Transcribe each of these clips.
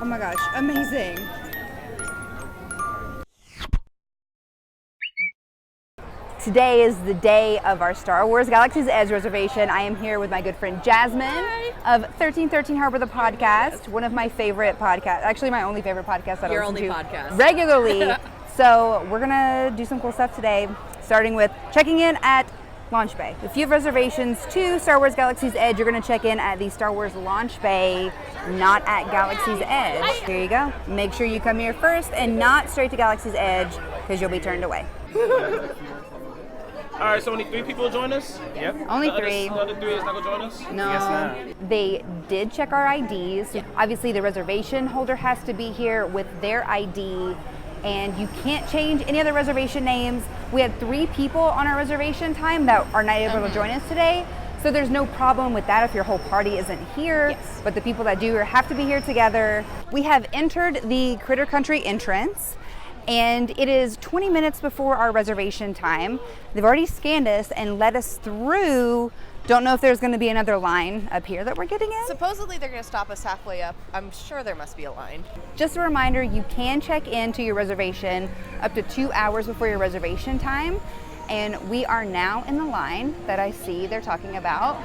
Oh my gosh, amazing. Today is the day of our Star Wars Galaxy's Edge reservation. I am here with my good friend Jasmine of 1313 Harbor, the podcast, one of my favorite podcasts, actually my only favorite podcast that I listen to regularly. So we're gonna do some cool stuff today, starting with checking in at Launch Bay. If you have reservations to Star Wars Galaxy's Edge, you're gonna check in at the Star Wars Launch Bay, not at Galaxy's Edge. Here you go. Make sure you come here first and not straight to Galaxy's Edge because you'll be turned away. All right, so only 3 people join us? Yep. Only 3. The other 3 is not going to join us? No. I guess not. They did check our IDs. Yeah. Obviously, the reservation holder has to be here with their ID, and you can't change any other reservation names. We had 3 people on our reservation time that are not able to join us today, so there's no problem with that if your whole party isn't here. Yes. But the people that do have to be here together. We have entered the Critter Country entrance, and it is 20 minutes before our reservation time. They've already scanned us and let us through. Don't know if there's going to be another line up here that we're getting in. Supposedly they're going to stop us halfway up. I'm sure there must be a line. Just a reminder, you can check into your reservation up to 2 hours before your reservation time. And we are now in the line that I see they're talking about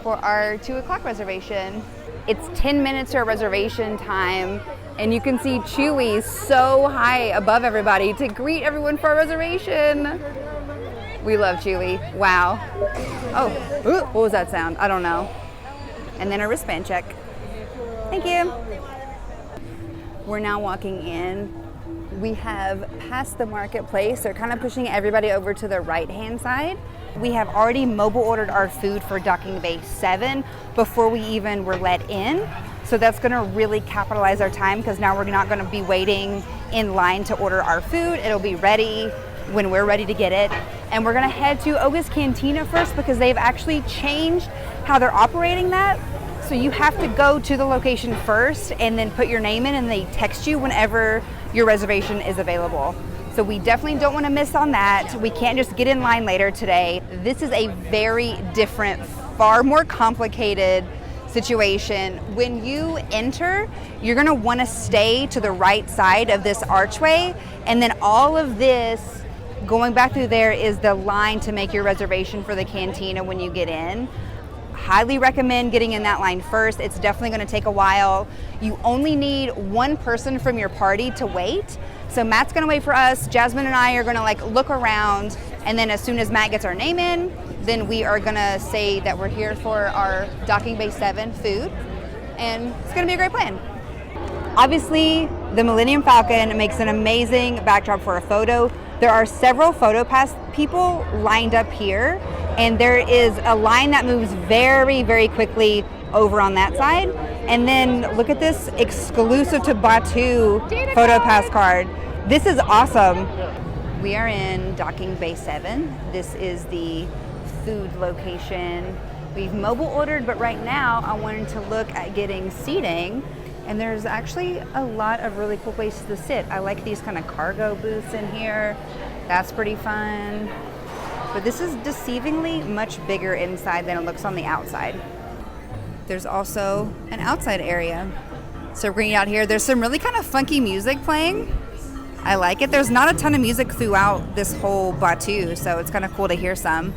for our 2 o'clock reservation. It's 10 minutes to our reservation time. And you can see Chewie so high above everybody to greet everyone for our reservation. We love Chewie. Wow. Oh, what was that sound? I don't know. And then a wristband check. Thank you. We're now walking in. We have passed the marketplace. They're kind of pushing everybody over to the right-hand side. We have already mobile ordered our food for Docking Bay 7 before we even were let in. So that's gonna really capitalize our time because now we're not gonna be waiting in line to order our food. It'll be ready when we're ready to get it. And we're gonna head to Oga's Cantina first because they've actually changed how they're operating that. So you have to go to the location first and then put your name in and they text you whenever your reservation is available. So we definitely don't wanna miss on that. We can't just get in line later today. This is a very different, far more complicated situation. When you enter, you're gonna wanna stay to the right side of this archway, and then all of this going back through there is the line to make your reservation for the cantina when you get in. Highly recommend getting in that line first. It's definitely gonna take a while. You only need 1 person from your party to wait. So Matt's gonna wait for us. Jasmine and I are gonna look around, and then as soon as Matt gets our name in, then we are gonna say that we're here for our Docking Bay 7 food, and it's gonna be a great plan. Obviously, the Millennium Falcon makes an amazing backdrop for a photo. There are several PhotoPass people lined up here, and there is a line that moves very, very quickly over on that side. And then look at this exclusive to Batuu PhotoPass card. This is awesome. We are in Docking Bay 7. This is the food location. We've mobile ordered, but right now I wanted to look at getting seating, and there's actually a lot of really cool places to sit. I like these kind of cargo booths in here. That's pretty fun. But this is deceivingly much bigger inside than it looks on the outside. There's also an outside area. So we're going out here. There's some really kind of funky music playing. I like it. There's not a ton of music throughout this whole Batuu, so it's kind of cool to hear some.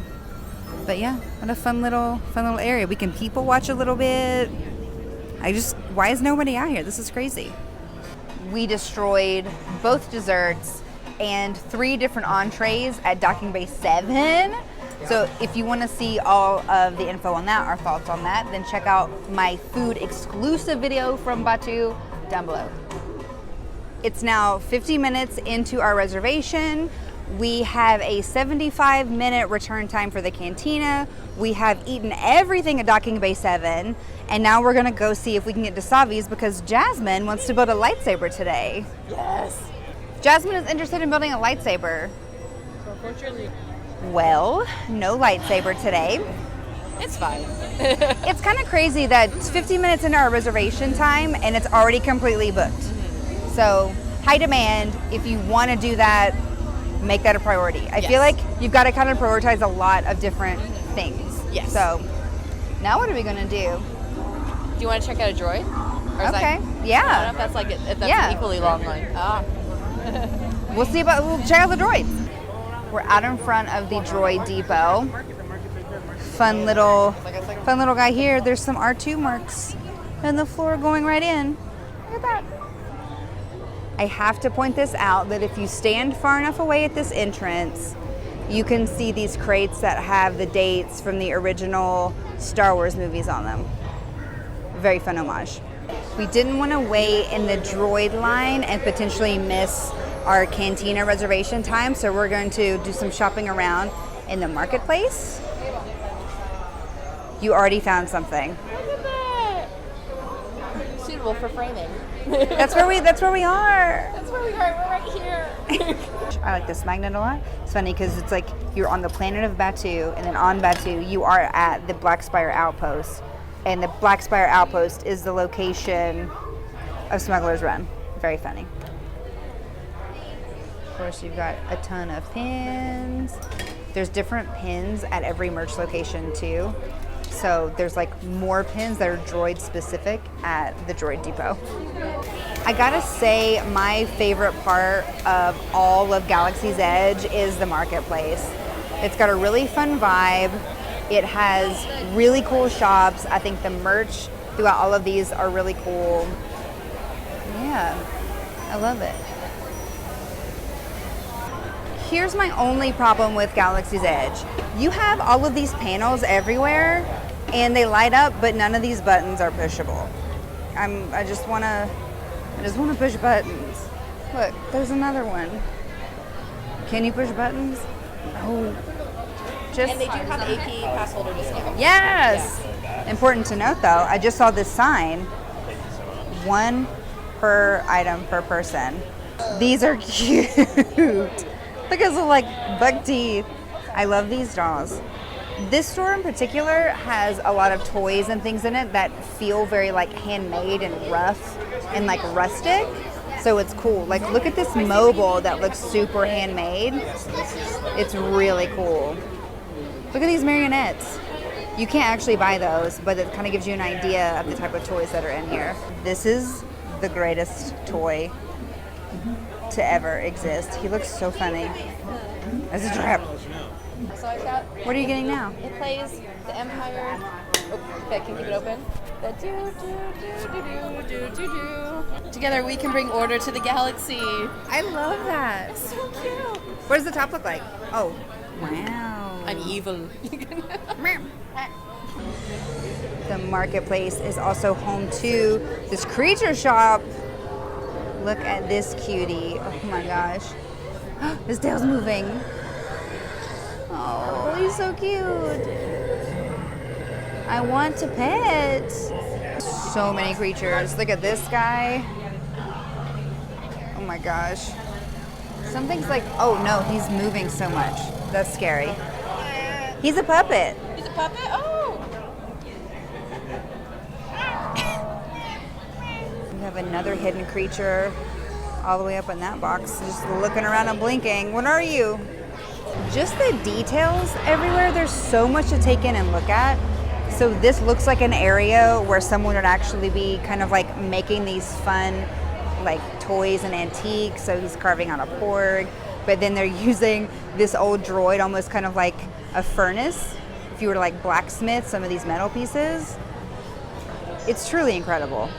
But yeah, what a fun little area. We can people watch a little bit. Why is nobody out here? This is crazy. We destroyed both desserts and 3 different entrees at Docking Bay 7. So if you want to see all of the info on that, our thoughts on that, then check out my food exclusive video from Batuu down below. It's now 50 minutes into our reservation. We have a 75-minute return time for the cantina. We have eaten everything at Docking Bay 7, and now we're gonna go see if we can get to Savi's because Jasmine wants to build a lightsaber today. Yes. Jasmine is interested in building a lightsaber. So unfortunately, well, no lightsaber today. it's fine. It's kind of crazy that it's 50 minutes into our reservation time and it's already completely booked. So high demand. If you want to do that, make that a priority. I feel like you've got to kind of prioritize a lot of different things. Yes. So now what are we going to do? Do you want to check out a droid? Or is Okay. I don't know Yeah. if that's like if that's Yeah. an equally long line. Ah. We'll check out the droids. We're out in front of the Droid Depot. Fun little guy here. There's some R2 marks in the floor going right in. Look at that. I have to point this out that if you stand far enough away at this entrance, you can see these crates that have the dates from the original Star Wars movies on them. Very fun homage. We didn't want to wait in the droid line and potentially miss our Cantina reservation time, so we're going to do some shopping around in the marketplace. You already found something. Look at that. Suitable for framing. That's where we are. That's where we are. We're right here. I like this magnet a lot. It's funny because it's like you're on the planet of Batuu, and then on Batuu you are at the Black Spire Outpost, and the Black Spire Outpost is the location of Smugglers Run. Very funny. Of course, you've got a ton of pins. There's different pins at every merch location too. So there's like more pins that are droid specific at the Droid Depot. I gotta say, my favorite part of all of Galaxy's Edge is the marketplace. It's got a really fun vibe. It has really cool shops. I think the merch throughout all of these are really cool. Yeah, I love it. Here's my only problem with Galaxy's Edge. You have all of these panels everywhere and they light up, but none of these buttons are pushable. I just wanna push buttons. Look, there's another one. Can you push buttons? Oh, just. And they do have AP pass holder discount. Yes. Yeah. Important to note though, I just saw this sign. 1 per item per person. These are cute. Look at those like buck teeth. I love these dolls. This store in particular has a lot of toys and things in it that feel very like handmade and rough and like rustic. So it's cool. Like look at this mobile that looks super handmade. It's really cool. Look at these marionettes. You can't actually buy those, but it kind of gives you an idea of the type of toys that are in here. This is the greatest toy to ever exist. He looks so funny as a trap. So I got. What are you getting now? It plays the Empire. Oh, okay, can you keep it open? The do do do do do do do. Together we can bring order to the galaxy. I love that. So cute. What does the top look like? Oh, wow. I'm evil. The marketplace is also home to this creature shop. Look at this cutie. Oh my gosh. His tail's moving. Oh, he's so cute. I want to pet. So many creatures. Look at this guy. Oh my gosh. Something's like, oh no, he's moving so much. That's scary. He's a puppet. He's a puppet? Oh! We have another hidden creature all the way up in that box, just looking around and blinking. What are you? Just the details everywhere. There's so much to take in and look at. So this looks like an area where someone would actually be kind of like making these fun like toys and antiques. So he's carving out a porg, but then they're using this old droid almost kind of like a furnace. If you were to like blacksmith some of these metal pieces, it's truly incredible.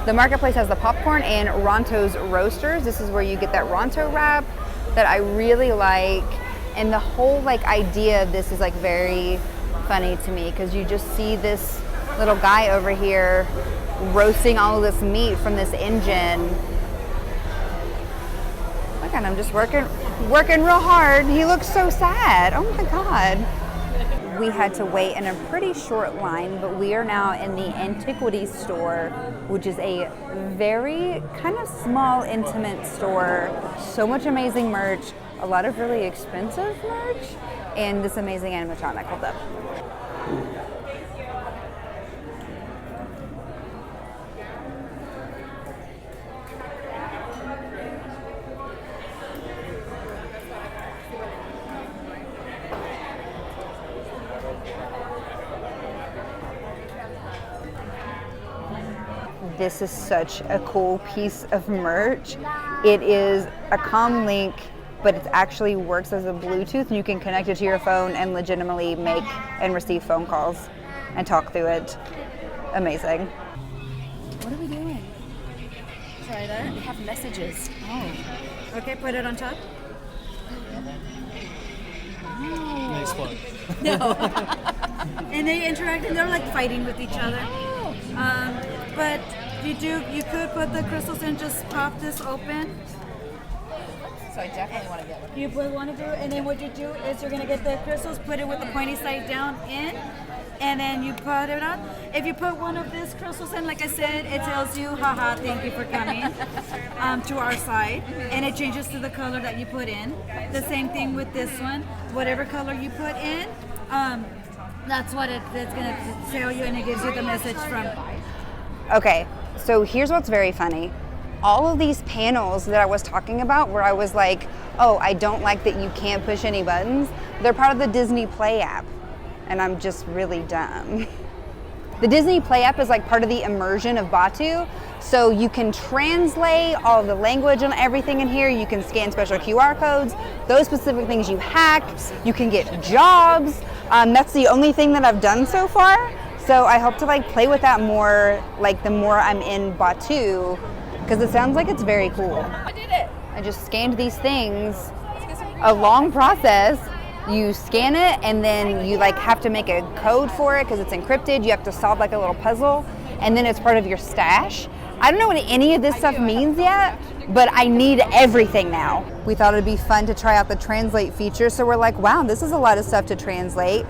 The marketplace has the popcorn and Ronto's roasters. This is where you get that Ronto wrap that I really like, and the whole like idea of this is like very funny to me because you just see this little guy over here roasting all of this meat from this engine. Look at him just working real hard. He looks so sad. Oh my God. We had to wait in a pretty short line, but we are now in the antiquities store, which is a very kind of small, intimate store. So much amazing merch, a lot of really expensive merch, and this amazing animatronic. Hold up. this is such a cool piece of merch. It is a comm link, but it actually works as a Bluetooth, and you can connect it to your phone and legitimately make and receive phone calls and talk through it. Amazing. What are we doing? Try that. We have messages. Oh. Okay, put it on top. Nice one. No. And they interact and they're like fighting with each other. But you could put the crystals and just pop this open. So I definitely want to get one. You put one of it, and then what you do is you're gonna get the crystals, put it with the pointy side down in, and then you put it on. If you put one of these crystals in, like I said, it tells you, haha, thank you for coming to our side, and it changes to the color that you put in. The same thing with this one. Whatever color you put in, that's what it's gonna tell you, and it gives you the message from. Okay, so here's what's very funny. All of these panels that I was talking about where I was like, oh, I don't like that you can't push any buttons, they're part of the Disney Play app, and I'm just really dumb. The Disney Play app is like part of the immersion of Batuu, so you can translate all of the language and everything in here, you can scan special QR codes, those specific things you hack, you can get jobs. That's the only thing that I've done so far, so I hope to like play with that more, like the more I'm in Batuu, because it sounds like it's very cool. I did it. I just scanned these things, a long process. You scan it and then you like have to make a code for it because it's encrypted. You have to solve like a little puzzle and then it's part of your stash. I don't know what any of this stuff means yet, but I need everything now. We thought it'd be fun to try out the translate feature, so we're like, wow, this is a lot of stuff to translate.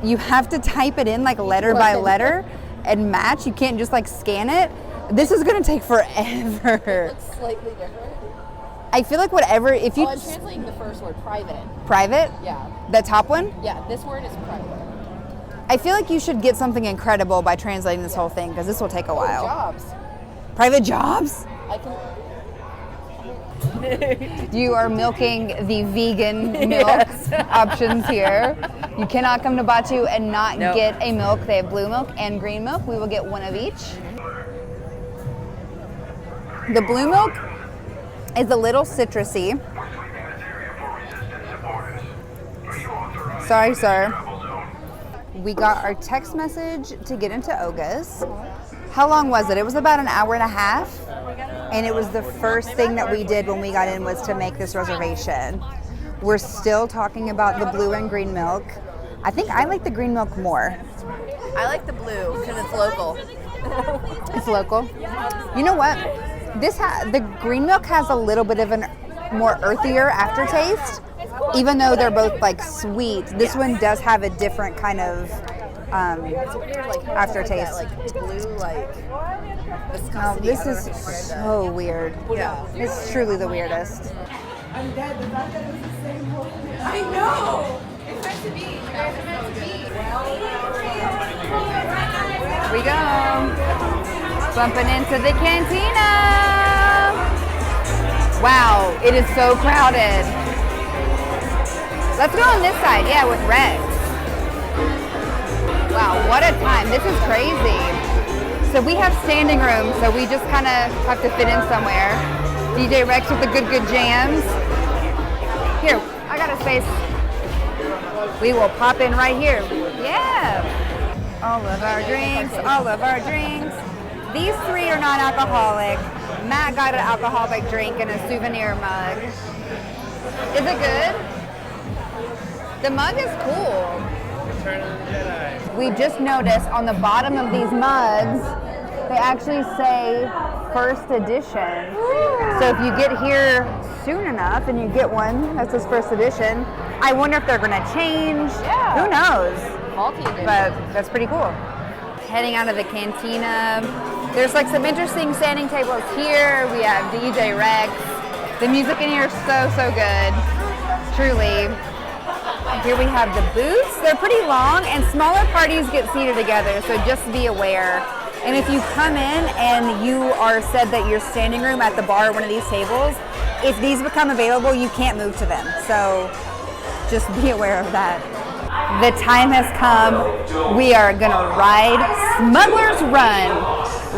You have to type it in like letter by letter and match. You can't just like scan it. This is gonna take forever. It looks slightly different. I feel like whatever, if you... Oh, I'm translating the first word, private. Private? Yeah. The top one? Yeah, this word is private. I feel like you should get something incredible by translating this whole thing, because this will take a while. Jobs. Private jobs? I can... You are milking the vegan milk options here. You cannot come to Batuu and not get a milk. They have blue milk and green milk. We will get one of each. The blue milk is a little citrusy. Sorry, sir. We got our text message to get into Oga's. How long was it? It was about an hour and a half. And it was the first thing that we did when we got in was to make this reservation. We're still talking about the blue and green milk. I think I like the green milk more. I like the blue because it's local. It's local. You know what? The green milk has a little bit of a more earthier aftertaste, even though they're both like sweet. This one does have a different kind of aftertaste. Like blue, like viscosity. Oh, this is so weird. Yeah. It's truly the weirdest. I'm dead. The fact that it was the same whole thing. I know. It's meant to be. It's meant to be. Here we go. Bumping into the Cantina. Wow, it is so crowded. Let's go on this side, yeah, with Rex. Wow, what a time. This is crazy. So we have standing room, so we just kind of have to fit in somewhere. DJ Rex with the good jams. Here, I got a space. We will pop in right here. Yeah. All of our drinks, all of our drinks. These three are non-alcoholic. Matt got an alcoholic drink and a souvenir mug. Is it good? The mug is cool. Return of the Jedi. We just noticed on the bottom of these mugs, they actually say first edition. So if you get here soon enough and you get one that says first edition, I wonder if they're gonna change. Yeah. Who knows? Multi-edition. But that's pretty cool. Heading out of the Cantina. There's like some interesting standing tables here. We have DJ Rex. The music in here is so good. Truly. Here we have the booths. They're pretty long and smaller parties get seated together, so just be aware. And if you come in and you are said that you're standing room at the bar or one of these tables, if these become available, you can't move to them. So just be aware of that. The time has come. We are gonna ride Smugglers Run.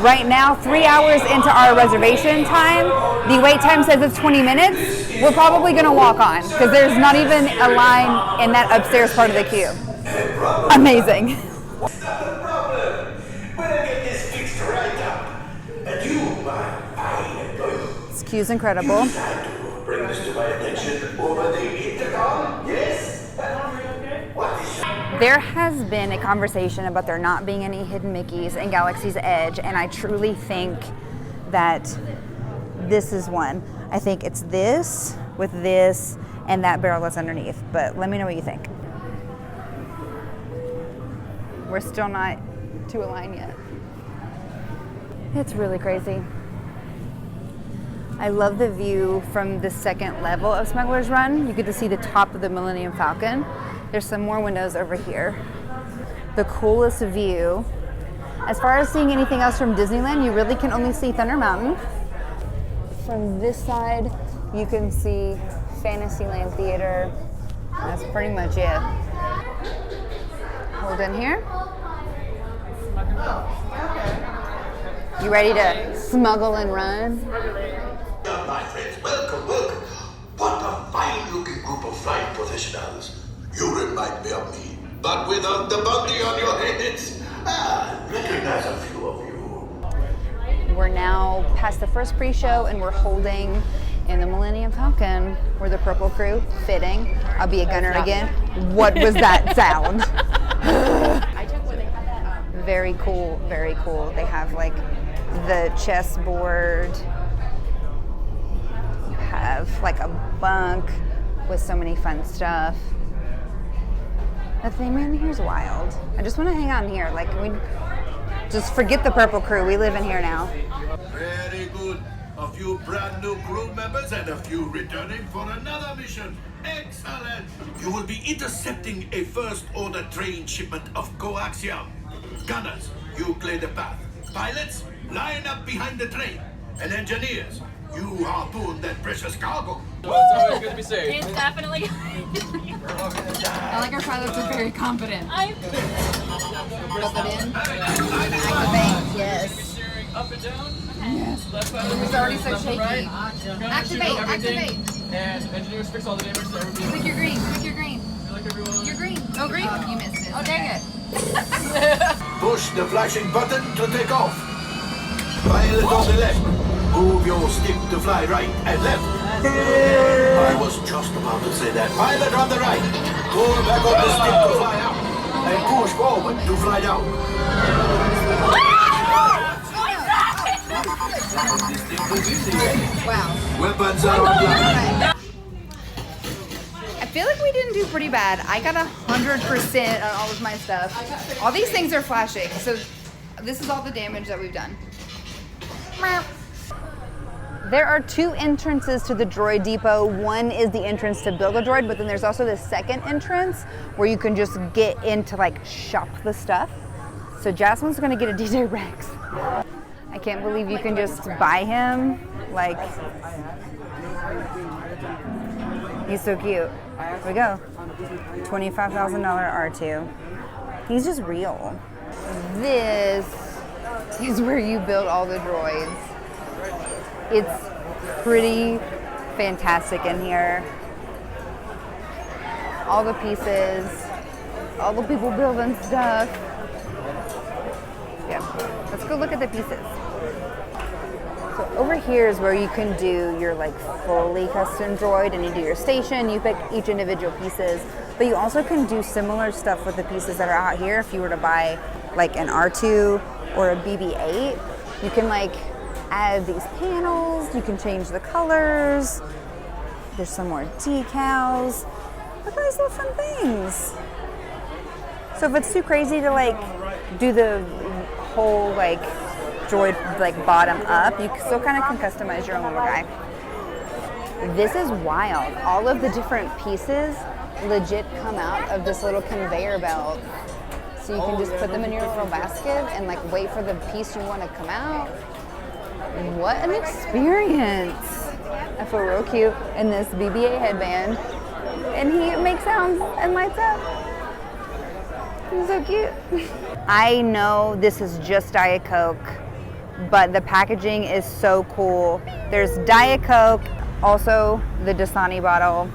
Right now, 3 hours into our reservation time, the wait time says it's 20 minutes. We're probably gonna walk on because there's not even a line in that upstairs part of the queue. Amazing. This queue's incredible. Bring this to my attention over the intercom, yes? There has been a conversation about there not being any hidden Mickeys in Galaxy's Edge, and I truly think that this is one. I think it's this with this and that barrel that's underneath, but let me know what you think. We're still not to a line yet. It's really crazy. I love the view from the second level of Smugglers Run. You get to see the top of the Millennium Falcon. There's some more windows over here. The coolest view. As far as seeing anything else from Disneyland, you really can only see Thunder Mountain. From this side, you can see Fantasyland Theater. That's pretty much it. Hold in here. You ready to smuggle and run? My friends, welcome, welcome. What a fine-looking group of flight professionals. You remind me of me, but without the bounty on your heads. Recognize a few of you. We're now past the first pre-show and we're holding in the Millennium Falcon. We're the Purple Crew, fitting. I'll be a gunner again. What was that sound? Very cool, very cool. They have like the chessboard. You have like a bunk with so many fun stuff. The thing in here is wild. I just want to hang out in here. Like, we just forget the Purple Crew. We live in here now. Very good. A few brand new crew members and a few returning for another mission. Excellent. You will be intercepting a first order train shipment of coaxium. Gunners, you clear the path. Pilots, line up behind the train. And engineers, you harpoon that precious cargo. Well, it's always good to be safe. It's definitely. I like our pilots are very confident. Pop it in. Activate. Yes. Steering up and down. Yes. Left side. It's already so shaky. Right. Activate. Activate. And engineers fix all the damage to everything. Click your green. Click your green. Good luck, everyone. You're green. Oh, green. Oh, you missed it. Oh, dang it. Push the flashing button to take off. Pilot on the left. Move your stick to fly right and left. I was just about to say that. Pilot on the right. Pull back on the stick to fly out. And push forward to fly down. Wow. Weapons are online. I feel like we didn't do pretty bad. I got 100% on all of my stuff. All these things are flashing, so this is all the damage that we've done. There are two entrances to the Droid Depot. One is the entrance to build a droid, but then there's also the second entrance where you can just get in to like shop the stuff. So Jasmine's gonna get a DJ Rex. I can't believe you can just buy him. Like, he's so cute. Here we go. $25,000 R2. He's just real. This is where you build all the droids. It's pretty fantastic in here. All the pieces, all the people building stuff. Yeah, let's go look at the pieces. So over here is where you can do your like fully custom droid, and you do your station, you pick each individual pieces, but you also can do similar stuff with the pieces that are out here. If you were to buy like an R2 or a BB-8, you can like add these panels, you can change the colors. There's some more decals. Look at these little fun things. So if it's too crazy to like do the whole like droid like bottom up, you still kind of can customize your own little guy. This is wild. All of the different pieces legit come out of this little conveyor belt. So you can just put them in your little basket and like wait for the piece you want to come out. What an experience. I feel real cute in this BB-8 headband. And he makes sounds and lights up. He's so cute. I know this is just Diet Coke, but the packaging is so cool. There's Diet Coke, also the Dasani bottle.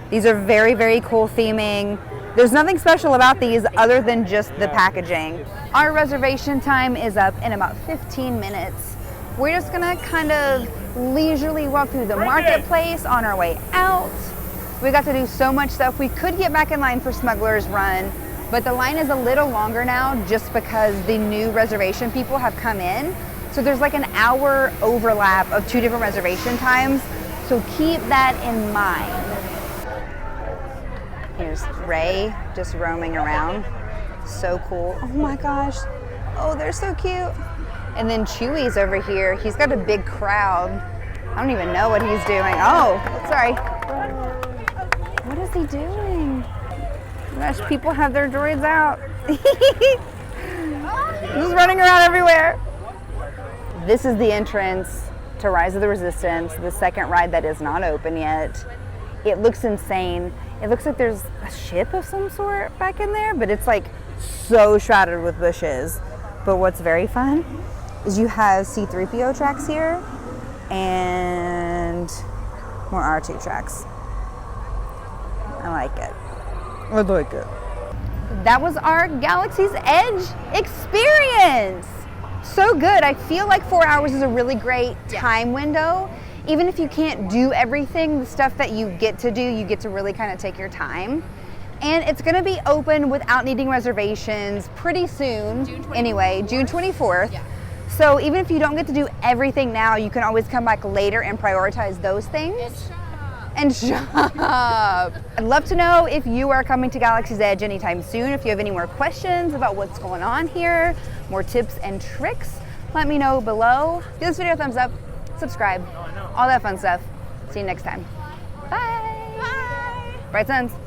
These are very, very cool theming. There's nothing special about these other than just the packaging. Our reservation time is up in about 15 minutes. We're just gonna kind of leisurely walk through the marketplace on our way out. We got to do so much stuff. We could get back in line for Smugglers Run, but the line is a little longer now just because the new reservation people have come in. So there's like an hour overlap of 2 different reservation times. So keep that in mind. Here's Ray just roaming around. So cool. Oh my gosh. Oh, they're so cute. And then Chewy's over here. He's got a big crowd. I don't even know what he's doing. Oh, sorry. What is he doing? Gosh, people have their droids out. He's running around everywhere. This is the entrance to Rise of the Resistance, the second ride that is not open yet. It looks insane. It looks like there's a ship of some sort back in there, but it's like so shrouded with bushes. But what's very fun is you have C-3PO tracks here and more R2 tracks. I like it. I like it. That was our Galaxy's Edge experience. So good. I feel like 4 hours is a really great time window. Even if you can't do everything, the stuff that you get to do, you get to really kind of take your time. And it's going to be open without needing reservations pretty soon. June 24th. Yeah. So even if you don't get to do everything now, you can always come back later and prioritize those things. And shop. I'd love to know if you are coming to Galaxy's Edge anytime soon. If you have any more questions about what's going on here, more tips and tricks, let me know below. Give this video a thumbs up, subscribe, all that fun stuff. See you next time. Bye. Bye. Bright Suns.